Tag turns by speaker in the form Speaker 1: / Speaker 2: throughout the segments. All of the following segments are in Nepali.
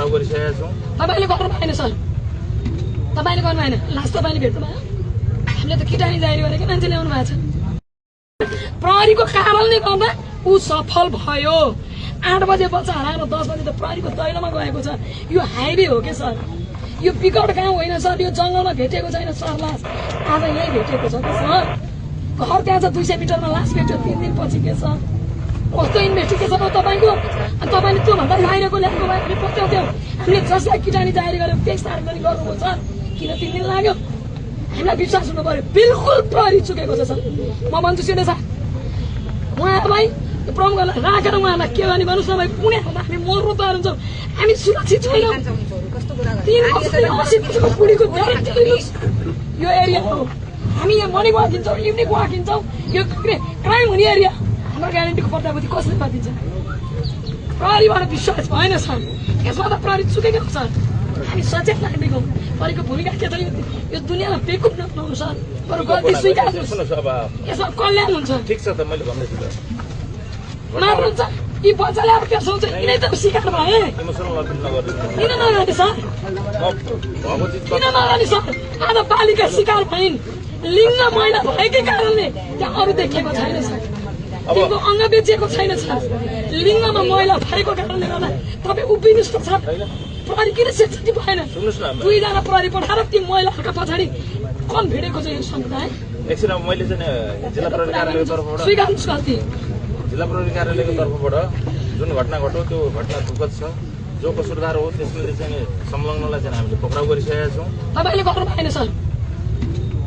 Speaker 1: पक्राउ गरिसकेका छौँ।
Speaker 2: तपाईँले गर्नु भएन सर, तपाईँले गर्नु भएन। लास्ट तपाईँले भेट्नु भयो। हामीले त किटानी जारी गरेको मान्छे ल्याउनु भएको छ। प्रहरीको कारणले गर्दा ऊ सफल भयो। 8 बजे बच्चा हराएर 10 बजे त प्रहरीको दैलोमा गएको छ। यो हाइवे हो कि सर, यो विकट गाउँ होइन सर, यो जङ्गलमा भेटेको छैन सर लास, आज यहीँ भेटेको छ कि सर। घर त्यहाँ छ 200 मिटरमा लास भेट्यो 3 दिनपछि के सर। कस्तो इन्भेस्टिगेसन हो तपाईँको? अनि तपाईँले त्योभन्दा बाहिरको ल्याएको भए पनि पत्याउँथ्यो। हामीले जसलाई किटानी जारी गर्यो त्यही सार्वजनिक गर्नुभयो सर। किन 3 दिन लाग्यो? हामीलाई विश्वास हुनु पर्यो। बिल्कुल प्रहरी चुकेको छ सर। म भन्छु सिधै सर, उहाँहरूलाई प्रमुखहरूलाई राखेर उहाँहरूलाई के गर्ने गर्नुहोस् न भाइ। पुणे हुँदा हामी मर्नु तयार हुन्छौँ। हामी सुरक्षित छैनौँ। 3 वर्षदेखि 80 वर्षको बुढीको ग्यारेन्टी लिनुहोस्। यो एरिया हो, हामी यहाँ मर्निङ वाक हिँड्छौँ, इभिनिङ वाक हिँड्छौँ। यो क्राइम हुने एरिया, हाम्रो ग्यारेन्टीको पर्दापति कसले गरिदिन्छ? प्रहरीबाट विश्वास भएन सर। यसमा त प्रहरी चुकेको हो सर। हामी सचेत नागरिक हौँ। प्रहरीको भूमिका के छ? यो दुनियाँमा बेकुफ नबनाउनु सर। बरु गल्ती स्वीकार्नुहोस्, यसमा कल्याण हुन्छ।
Speaker 1: ठिक छ त, मैले भन्दैछु त।
Speaker 2: मार्नुहुन्छ यी बच्चाले अब के सोच्छ? यिनै त शिकार भए।
Speaker 1: इमोसनल अपिल नगर्नु।
Speaker 2: किन नगर्ने सर? किन नगर्ने सर? आज बालिका शिकार भइन्। लिङ्ग महिला भएकै कारणले त्यहाँ अरू देखिएको छैन सर। तिनको अङ्ग बेचिएको छैन सर। लिङ्गमा महिला भएको कारणले गर्दा तपाईँ उभिनुहोस् त सर। प्रहरी किन सेन्सिटिभ भएन? 2 जना प्रहरी पठाएर ती महिलाहरूका पछाडि कम भिडेको छ यो समुदाय।
Speaker 1: एकछिन अब मैले चाहिँ जिल्ला प्रहरी कार्यालयको तर्फबाट
Speaker 2: स्वीकार्नुहोस् गल्ती।
Speaker 1: जिल्ला प्रहरी कार्यालयको तर्फबाट जुन घटना घट्यो त्यो घटना दुःखद छ। जो कसुरदार हो त्यसले चाहिँ संलग्नलाई चाहिँ हामीले पक्राउ गरिसकेका छौँ।
Speaker 2: तपाईँले गर्नु भएन सर,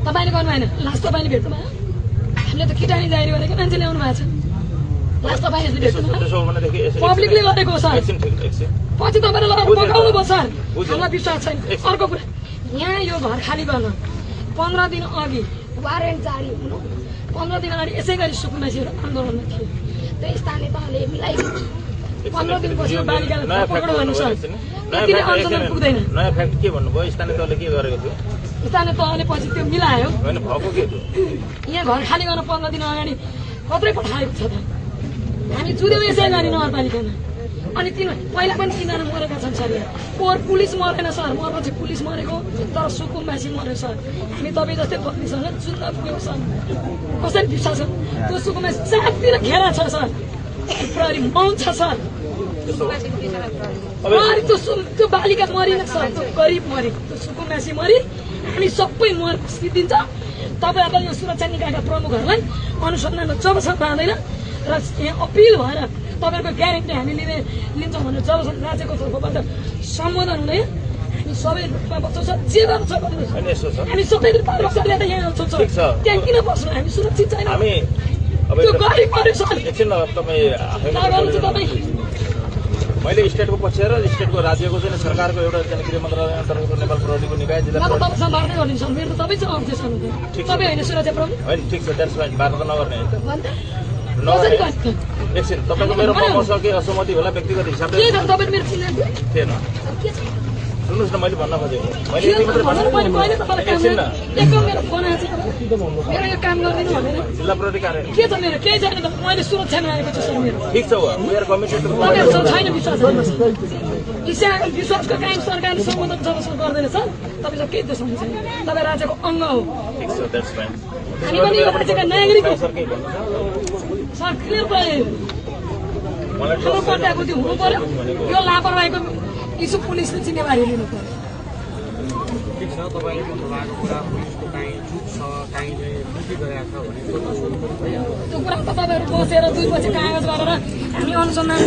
Speaker 2: तपाईँले गर्नु भएन। लास्ट तपाईँले भेट्नु भयो। हामीले त किटानी जारी गरेको मान्छे ल्याउनु भएको छ। लास्ट तपाईँले भेट्नु भयो। पब्लिकले गरेको हो सर। पछि तपाईँले लगेर पकाउनु भयो सर। हामीलाई विश्वास छैन। अर्को कुरा, यहाँ यो घर खाली गर्न 15 दिन अघि वारेन्ट जारी हुनु, 15 दिन अगाडि यसै गरी सुकुम्बासीहरू आन्दोलनमा थिए। त्यो स्थानीय तहले मिलाइ 15 दिनपछि बालिकालाई पक्राउ गर्नु सर। यतिले अञ्चलन पुग्दैन।
Speaker 1: नयाँ फ्याक्ट के भन्नुभयो? स्थानीय तहले के गरेको थियो?
Speaker 2: स्थानीय तहले पछि त्यो मिलायो।
Speaker 1: होइन भएको के थियो?
Speaker 2: यहाँ घर खाली गर्न 15 दिन अगाडि कत्रै पठाएको छ त। हामी जुध्यौँ यसै गरी नगरपालिकामा। अनि पहिला पनि 3 जना मरेका छन् सर। यहाँ पोहोर पुलिस मरेन सर, मरेपछि पुलिस मरेको तर सुकुम्बासी मर्यो सर। हामी तपाईँ जस्तै पत्नीसँग जुन्न पुग्यौँ सर। कसरी विश्वास हो? त्यो सुकुम्बासी चारतिर घेरा छ सर। प्रहरी मौन छ सर। प्रहरी त्यो बालिका मरिन सर, त्यो गरिब मरि, त्यो सुकुम्बासी मरि, हामी सबै मरेको स्थिति दिन्छ। तपाईँहरूलाई यो सुरक्षा निकायका प्रमुखहरूलाई अनुसन्धानमा जबसम्म जाँदैन र यहाँ अपिल भएर तपाईँहरूको ग्यारेन्टी हामी लिन्छौँ भनेर जबसम्म राज्यको तर्फबाट सम्बोधन हुँदैन हामी सबै रूपमा बस्छौँ सर। जे गर्नु छ गर्नुहोस्। हामी सबै बालबच्चाले त यहाँ आउँछौँ सर। त्यहाँ किन बस्नु? हामी सुरक्षित छैन। त्यो गरिब मर्यो सर।
Speaker 1: एकछिन तपाईँ मैले स्टेटको पक्ष र स्टेटको राज्यको चाहिँ सरकारको एउटा गृह मन्त्रालय अन्तर्गत नेपाल प्रहरीको निकाय जिल्ला
Speaker 2: तपाईँसँग बार्ता गरिदिन्छ। मेरो त तपाईँसँग अर्थेस गर्नु तपाईँ होइन सुरक्षा प्रमुख
Speaker 1: होइन। ठिक छ, द्याट्स फाइन। बार्ता त नगर्ने होइन। एकछिन तपाईँको मेरो मसँग केही असहमति होला व्यक्तिगत हिसाबले थिएन। सुन्नुहोस् न, मैले भन्न खोजेको मैले जिल्ला प्रहरी कार्यालय
Speaker 2: के छ मेरो केही छैन त। मैले सुरक्षामा आएको छु सर। मेरो
Speaker 1: ठिक छ, वी आर कमिटेड टु
Speaker 2: छैन विश्वास। विश्वासको कायम सरकारले सम्बोधन जबसम्म गर्दैन सर तपाईँसँग केही दोष छैन। तपाईँ राज्यको अङ्ग हो।
Speaker 1: ठिक छ, द्याट्स फाइन।
Speaker 2: हामी पनि यो राज्यका नागरिक हो सर। क्लियर भयो। हाम्रो पट्टाको त्यो हुनु पर्यो। यो लापरवाहीको इस्यु पुलिसले जिम्मेवारी लिनु पर्यो।
Speaker 3: ठिक छ, तपाईँले भन्नुभएको कुरा पुलिसको काहीँ चुक छ, काहीँले त्रुटि गरेको छ भने
Speaker 2: त्यो कुरा त तपाईँहरू बसेर 2 बजे कागज गरेर हामी अनुसन्धान